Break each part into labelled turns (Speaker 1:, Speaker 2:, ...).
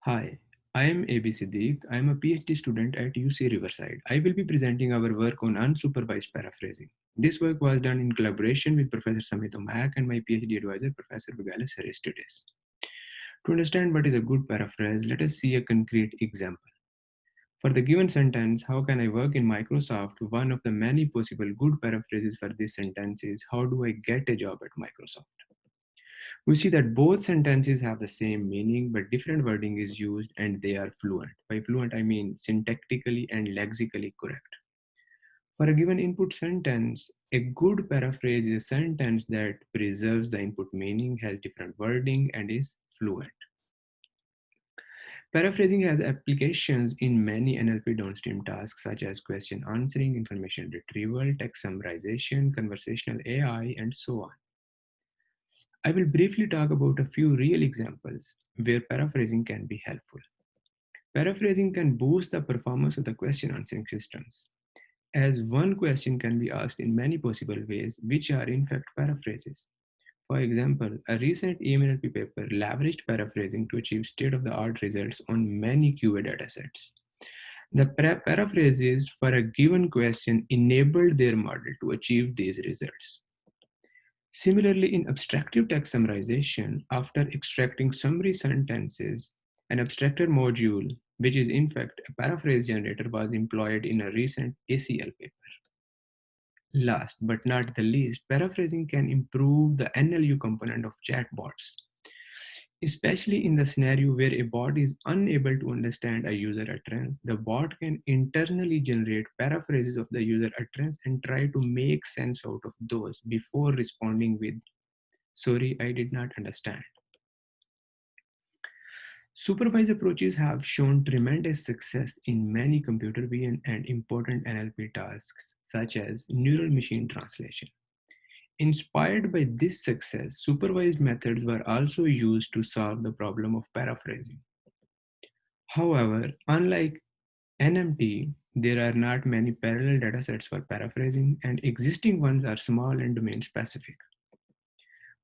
Speaker 1: Hi, I am AB Siddiq. I am a PhD student at UC Riverside. I will be presenting our work on unsupervised paraphrasing. This work was done in collaboration with Professor Samit Omak and my PhD advisor, Professor Vigalis Aristides. To understand what is a good paraphrase, let us see a concrete example. For the given sentence, how can I work in Microsoft? One of the many possible good paraphrases for this sentence is, how do I get a job at Microsoft? We see that both sentences have the same meaning, but different wording is used and they are fluent. By fluent, I mean syntactically and lexically correct. For a given input sentence, a good paraphrase is a sentence that preserves the input meaning, has different wording, and is fluent. Paraphrasing has applications in many NLP downstream tasks such as question answering, information retrieval, text summarization, conversational AI, and so on. I will briefly talk about a few real examples where paraphrasing can be helpful. Paraphrasing can boost the performance of the question answering systems, as one question can be asked in many possible ways, which are in fact paraphrases. For example, a recent EMNLP paper leveraged paraphrasing to achieve state-of-the-art results on many QA datasets. The paraphrases for a given question enabled their model to achieve these results. Similarly, in abstractive text summarization, after extracting summary sentences, an abstractor module, which is in fact a paraphrase generator, was employed in a recent ACL paper. Last but not the least, paraphrasing can improve the NLU component of chatbots, especially in the scenario where a bot is unable to understand a user utterance. The bot can internally generate paraphrases of the user utterance and try to make sense out of those before responding with, "Sorry, I did not understand." Supervised approaches have shown tremendous success in many computer vision and important NLP tasks, such as neural machine translation. Inspired by this success, supervised methods were also used to solve the problem of paraphrasing. However, unlike NMT, there are not many parallel datasets for paraphrasing, and existing ones are small and domain specific.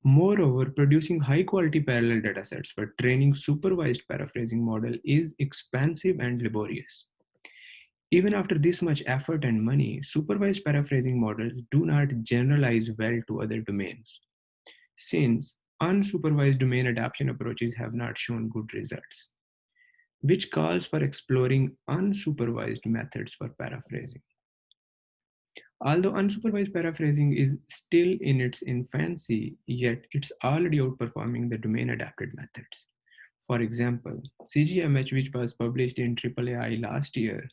Speaker 1: Moreover, producing high-quality parallel datasets for training supervised paraphrasing model is expensive and laborious. Even after this much effort and money, supervised paraphrasing models do not generalize well to other domains, since unsupervised domain adaptation approaches have not shown good results, which calls for exploring unsupervised methods for paraphrasing. Although unsupervised paraphrasing is still in its infancy, yet it's already outperforming the domain adapted methods. For example, CGMH, which was published in AAAI last year,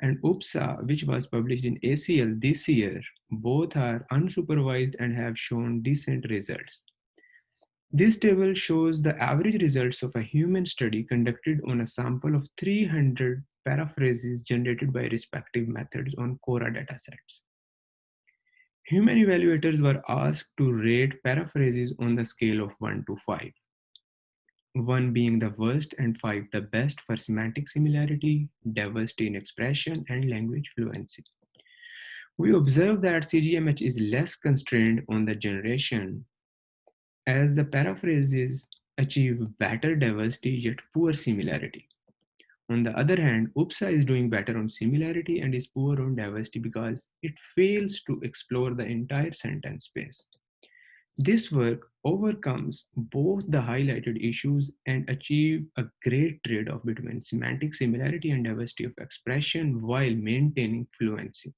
Speaker 1: and UPSA, which was published in ACL this year, both are unsupervised and have shown decent results. This table shows the average results of a human study conducted on a sample of 300 paraphrases generated by respective methods on Quora datasets. Human evaluators were asked to rate paraphrases on the scale of 1 to 5, 1 being the worst and 5 the best for semantic similarity, diversity in expression, and language fluency. We observe that CGMH is less constrained on the generation, as the paraphrases achieve better diversity yet poor similarity. On the other hand, UPSA is doing better on similarity and is poor on diversity because it fails to explore the entire sentence space. This work overcomes both the highlighted issues and achieve a great trade-off between semantic similarity and diversity of expression while maintaining fluency.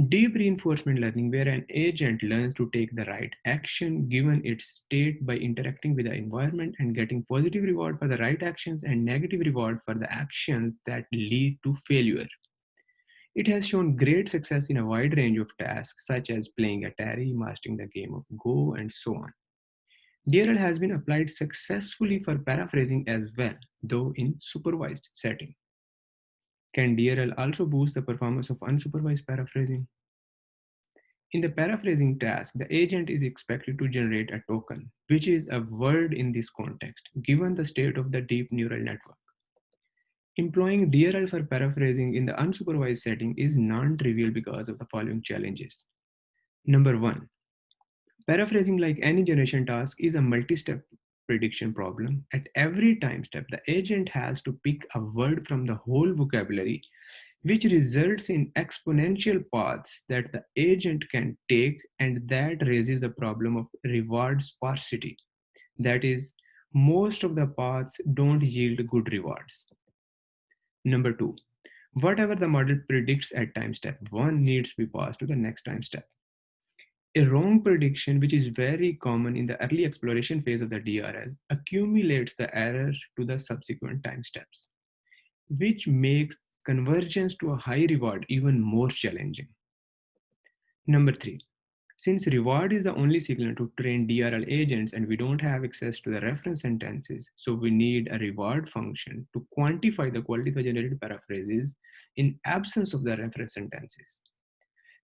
Speaker 1: Deep reinforcement learning, where an agent learns to take the right action given its state by interacting with the environment and getting positive reward for the right actions and negative reward for the actions that lead to failure. It has shown great success in a wide range of tasks such as playing Atari, mastering the game of Go, and so on. DRL has been applied successfully for paraphrasing as well, though in supervised setting. Can DRL also boost the performance of unsupervised paraphrasing? In the paraphrasing task, the agent is expected to generate a token, which is a word in this context, given the state of the deep neural network. Employing DRL for paraphrasing in the unsupervised setting is non-trivial because of the following challenges. Number one, paraphrasing, like any generation task, is a multi-step prediction problem, at every time step, the agent has to pick a word from the whole vocabulary, which results in exponential paths that the agent can take, and that raises the problem of reward sparsity. That is, most of the paths don't yield good rewards. Number two, whatever the model predicts at time step 1 needs to be passed to the next time step. A wrong prediction, which is very common in the early exploration phase of the DRL, accumulates the error to the subsequent time steps, which makes convergence to a high reward even more challenging. Number three, since reward is the only signal to train DRL agents and we don't have access to the reference sentences, so we need a reward function to quantify the quality of the generated paraphrases in absence of the reference sentences.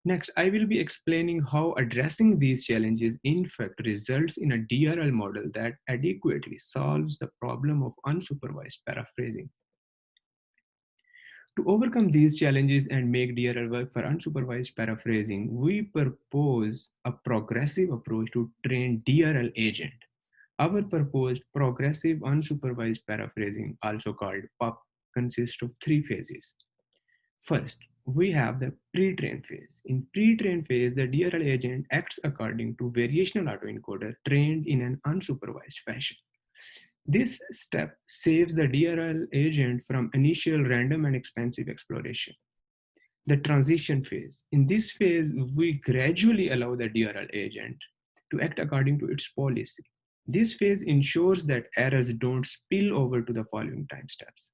Speaker 1: Next, I will be explaining how addressing these challenges in fact results in a DRL model that adequately solves the problem of unsupervised paraphrasing. To overcome these challenges and make DRL work for unsupervised paraphrasing, we propose a progressive approach to train DRL agent. Our proposed progressive unsupervised paraphrasing, also called PUP, consists of three phases. First, we have the pre-train phase. In pre-train phase, the DRL agent acts according to variational autoencoder trained in an unsupervised fashion. This step saves the DRL agent from initial random and expensive exploration. The transition phase. In this phase, we gradually allow the DRL agent to act according to its policy. This phase ensures that errors don't spill over to the following time steps.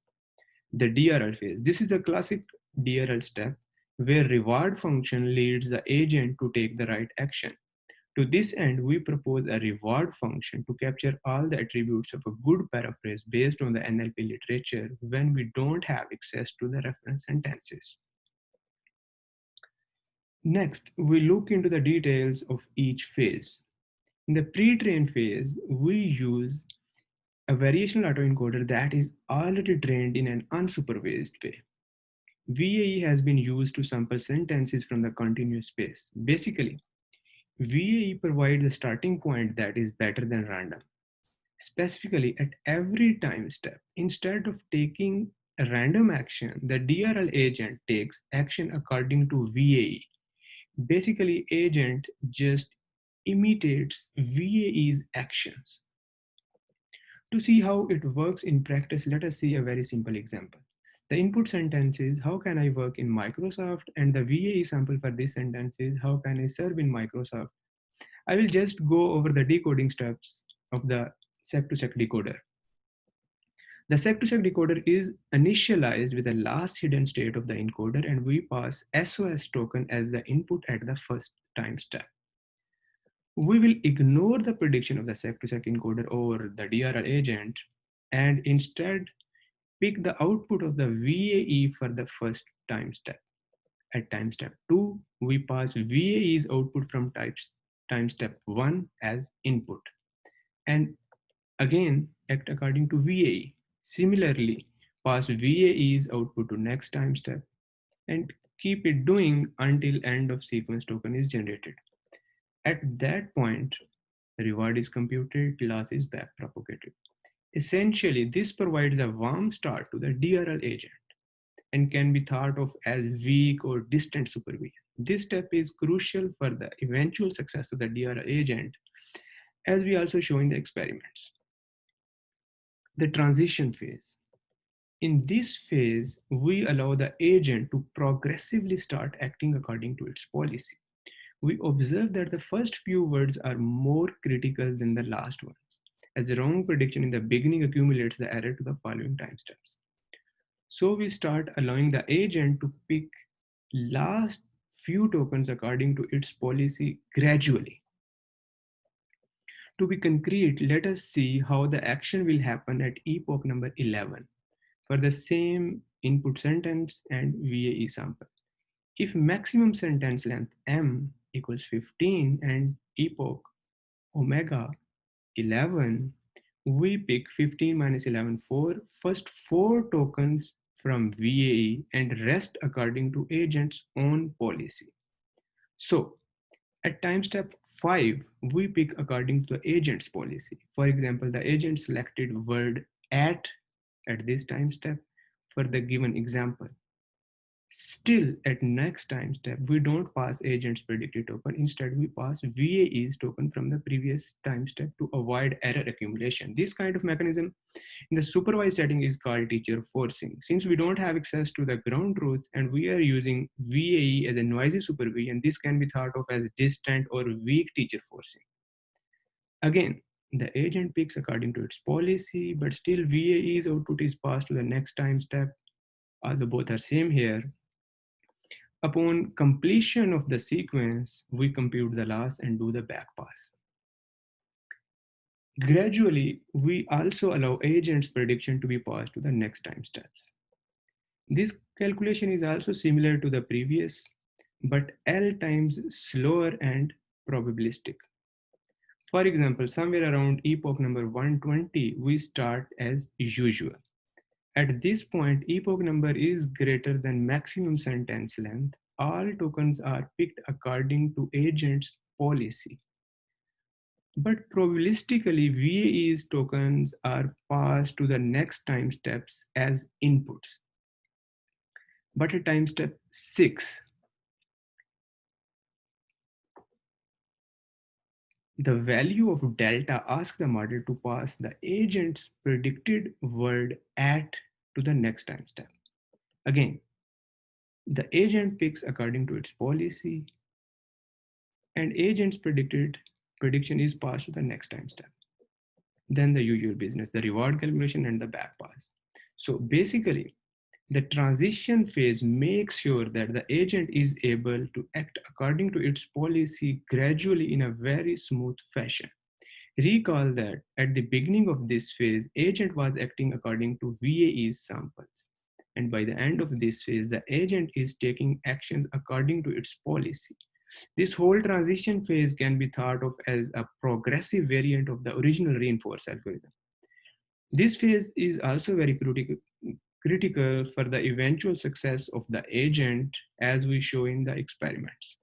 Speaker 1: The DRL phase. This is the classic DRL step where reward function leads the agent to take the right action. To this end, we propose a reward function to capture all the attributes of a good paraphrase based on the NLP literature when we don't have access to the reference sentences. Next, we look into the details of each phase. In the pre-train phase, we use a variational autoencoder that is already trained in an unsupervised way. VAE has been used to sample sentences from the continuous space. Basically, VAE provides a starting point that is better than random. Specifically, at every time step, instead of taking a random action, the DRL agent takes action according to VAE. Basically, agent just imitates VAE's actions. To see how it works in practice, let us see a very simple example. The input sentence is, how can I work in Microsoft? And the VAE sample for this sentence is, how can I serve in Microsoft? I will just go over the decoding steps of the sec-to-sec decoder. The sec-to-sec decoder is initialized with the last hidden state of the encoder, and we pass SOS token as the input at the first time step. We will ignore the prediction of the sec-to-sec encoder or the DRL agent and instead pick the output of the VAE for the first time step. At time step 2, we pass VAE's output from time step 1 as input and again act according to VAE. Similarly, pass VAE's output to next time step and keep it doing until end of sequence token is generated. At that point, reward is computed, loss is back propagated. Essentially, this provides a warm start to the DRL agent and can be thought of as weak or distant supervision. This step is crucial for the eventual success of the DRL agent, as we also show in the experiments. The transition phase. In this phase, we allow the agent to progressively start acting according to its policy. We observe that the first few words are more critical than the last ones, as a wrong prediction in the beginning accumulates the error to the following time steps. So we start allowing the agent to pick last few tokens according to its policy gradually. To be concrete, let us see how the action will happen at epoch number 11 for the same input sentence and VAE sample. If maximum sentence length M equals 15 and epoch omega 11, we pick 15 minus 11, 4, first 4 tokens from VAE and rest according to agent's own policy. So At time step 5, we pick according to the agent's policy. For example, the agent selected word at this time step for the given example. Still, at next time step, we don't pass agent's predicted token. Instead, we pass VAE's token from the previous time step to avoid error accumulation. This kind of mechanism in the supervised setting is called teacher forcing. Since we don't have access to the ground truth and we are using VAE as a noisy supervision, this can be thought of as distant or weak teacher forcing. Again, the agent picks according to its policy, but still VAE's output is passed to the next time step. Although both are same here, upon completion of the sequence, we compute the loss and do the back pass. Gradually, we also allow agent's prediction to be passed to the next time steps. This calculation is also similar to the previous, but L times slower and probabilistic. For example, somewhere around epoch number 120, we start as usual. At this point, epoch number is greater than maximum sentence length. All tokens are picked according to agent's policy. But probabilistically, VAE's tokens are passed to the next time steps as inputs. But at time step 6, the value of delta asks the model to pass the agent's predicted word at to the next time step. Again, the agent picks according to its policy, and agent's prediction is passed to the next time step. Then the usual business, the reward calculation and the back pass. So basically, the transition phase makes sure that the agent is able to act according to its policy gradually in a very smooth fashion. Recall that at the beginning of this phase, agent was acting according to VAE's samples. And by the end of this phase, the agent is taking actions according to its policy. This whole transition phase can be thought of as a progressive variant of the original reinforced algorithm. This phase is also very critical for the eventual success of the agent, as we show in the experiments.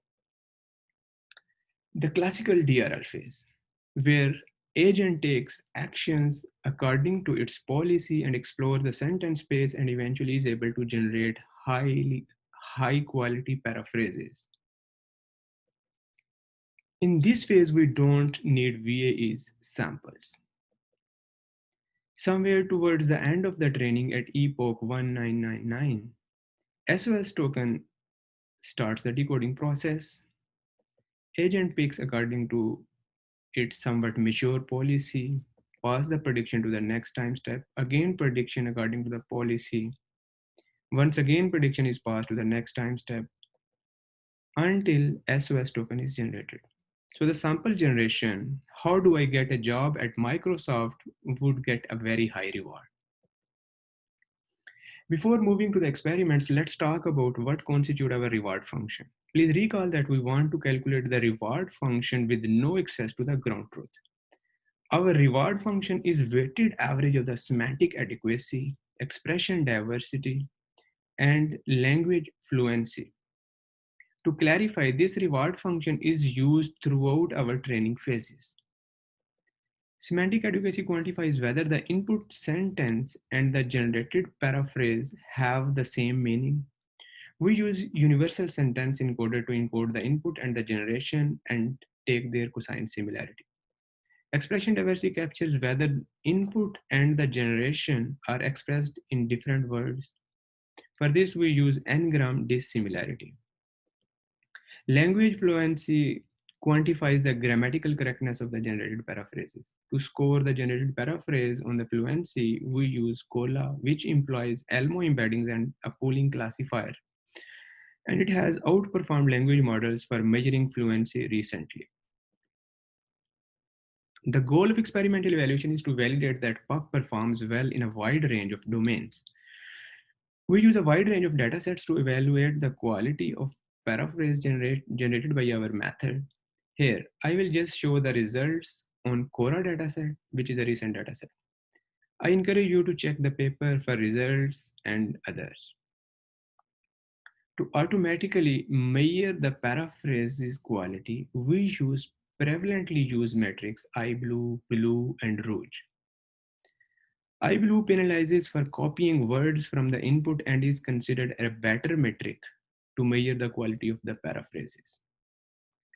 Speaker 1: The classical DRL phase, where agent takes actions according to its policy and explores the sentence space and eventually is able to generate high quality paraphrases. In this phase, we don't need VAE's samples. Somewhere towards the end of the training at epoch 1999, SOS token starts the decoding process. Agent picks according to its somewhat mature policy, pass the prediction to the next time step, again prediction according to the policy. Once again, prediction is passed to the next time step until SOS token is generated. So the sample generation, how do I get a job at Microsoft, would get a very high reward. Before moving to the experiments, let's talk about what constitute our reward function. Please recall that we want to calculate the reward function with no access to the ground truth. Our reward function is weighted average of the semantic adequacy, expression diversity, and language fluency. To clarify, this reward function is used throughout our training phases. Semantic adequacy quantifies whether the input sentence and the generated paraphrase have the same meaning. We use universal sentence encoder to encode the input and the generation and take their cosine similarity. Expression diversity captures whether input and the generation are expressed in different words. For this, we use n-gram dissimilarity. Language fluency quantifies the grammatical correctness of the generated paraphrases. To score the generated paraphrase on the fluency, we use COLA, which employs Elmo embeddings and a pooling classifier. And it has outperformed language models for measuring fluency recently. The goal of experimental evaluation is to validate that PUC performs well in a wide range of domains. We use a wide range of datasets to evaluate the quality of paraphrase generated by our method. Here, I will just show the results on Cora dataset, which is a recent dataset. I encourage you to check the paper for results and others. To automatically measure the paraphrases quality, we prevalently use metrics iBlue, Blue, and Rouge. iBlue penalizes for copying words from the input and is considered a better metric to measure the quality of the paraphrases.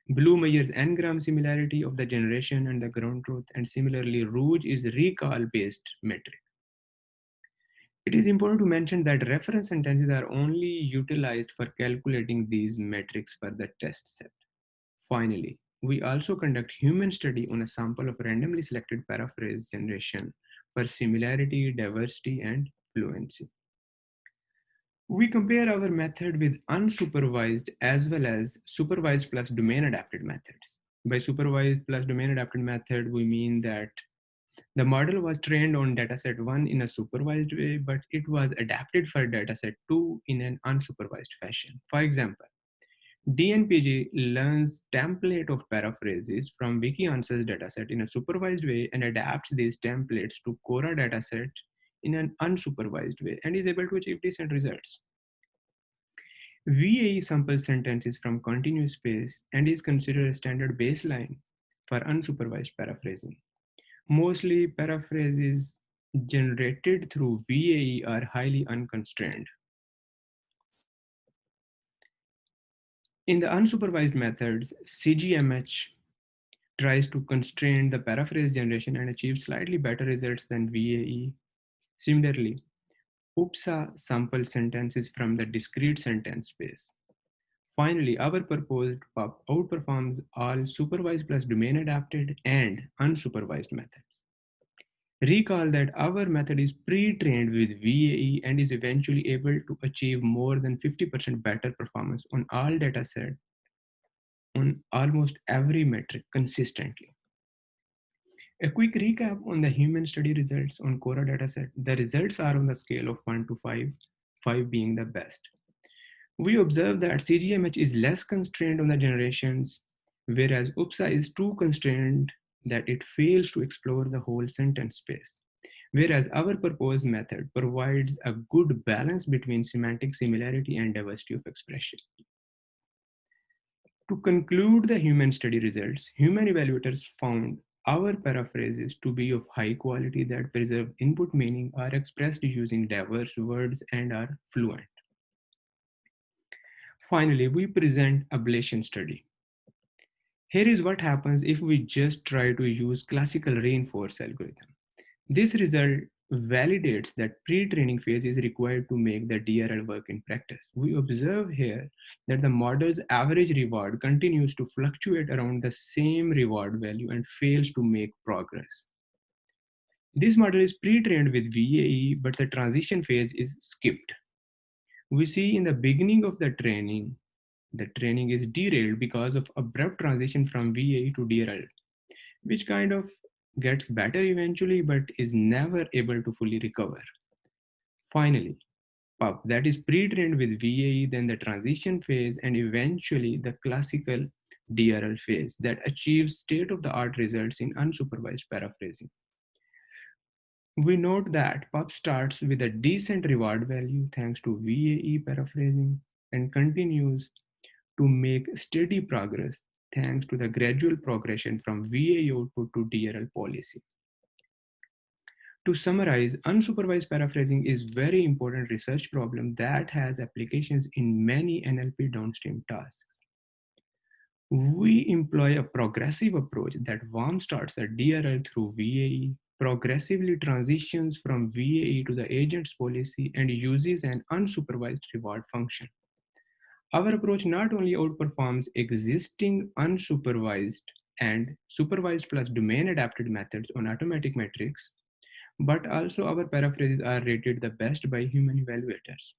Speaker 1: Blue measures n-gram similarity of the generation and the ground truth, and similarly, Rouge is recall-based metric. It is important to mention that reference sentences are only utilized for calculating these metrics for the test set. Finally, we also conduct human study on a sample of randomly selected paraphrase generation for similarity, diversity, and fluency. We compare our method with unsupervised as well as supervised plus domain adapted methods. By supervised plus domain adapted method, we mean that the model was trained on dataset 1 in a supervised way, but it was adapted for dataset 2 in an unsupervised fashion. For example, DNPG learns template of paraphrases from WikiAnswers dataset in a supervised way and adapts these templates to Quora dataset in an unsupervised way and is able to achieve decent results. VAE samples sentences from continuous space and is considered a standard baseline for unsupervised paraphrasing. Mostly paraphrases generated through VAE are highly unconstrained. In the unsupervised methods, CGMH tries to constrain the paraphrase generation and achieve slightly better results than VAE. Similarly, UPSA samples sentences from the discrete sentence space. Finally, our proposed PUP outperforms all supervised plus domain adapted and unsupervised methods. Recall that our method is pre-trained with VAE and is eventually able to achieve more than 50% better performance on all datasets on almost every metric consistently. A quick recap on the human study results on Quora dataset. The results are on the scale of 1 to 5, 5 being the best. We observe that CGMH is less constrained on the generations, whereas UPSA is too constrained that it fails to explore the whole sentence space. Whereas our proposed method provides a good balance between semantic similarity and diversity of expression. To conclude the human study results, human evaluators found our paraphrases to be of high quality that preserve input meaning, are expressed using diverse words, and are fluent. Finally, we present ablation study. Here is what happens if we just try to use classical reinforced algorithm. This result validates that pre-training phase is required to make the DRL work in practice. We observe here that the model's average reward continues to fluctuate around the same reward value and fails to make progress. This model is pre-trained with VAE, but the transition phase is skipped. We see in the beginning of the training is derailed because of abrupt transition from VAE to DRL, which kind of gets better eventually, but is never able to fully recover. Finally, PUP that is pre-trained with VAE, then the transition phase, and eventually the classical DRL phase that achieves state-of-the-art results in unsupervised paraphrasing. We note that PUP starts with a decent reward value thanks to VAE paraphrasing and continues to make steady progress thanks to the gradual progression from VAE output to DRL policy. To summarize, unsupervised paraphrasing is very important research problem that has applications in many NLP downstream tasks. We employ a progressive approach that one starts at DRL through VAE, progressively transitions from VAE to the agent's policy, and uses an unsupervised reward function. Our approach not only outperforms existing unsupervised and supervised plus domain adapted methods on automatic metrics, but also our paraphrases are rated the best by human evaluators.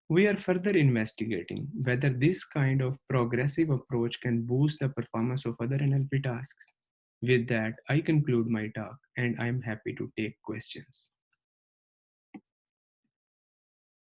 Speaker 1: We are further investigating whether this kind of progressive approach can boost the performance of other NLP tasks. With that, I conclude my talk and I'm happy to take questions.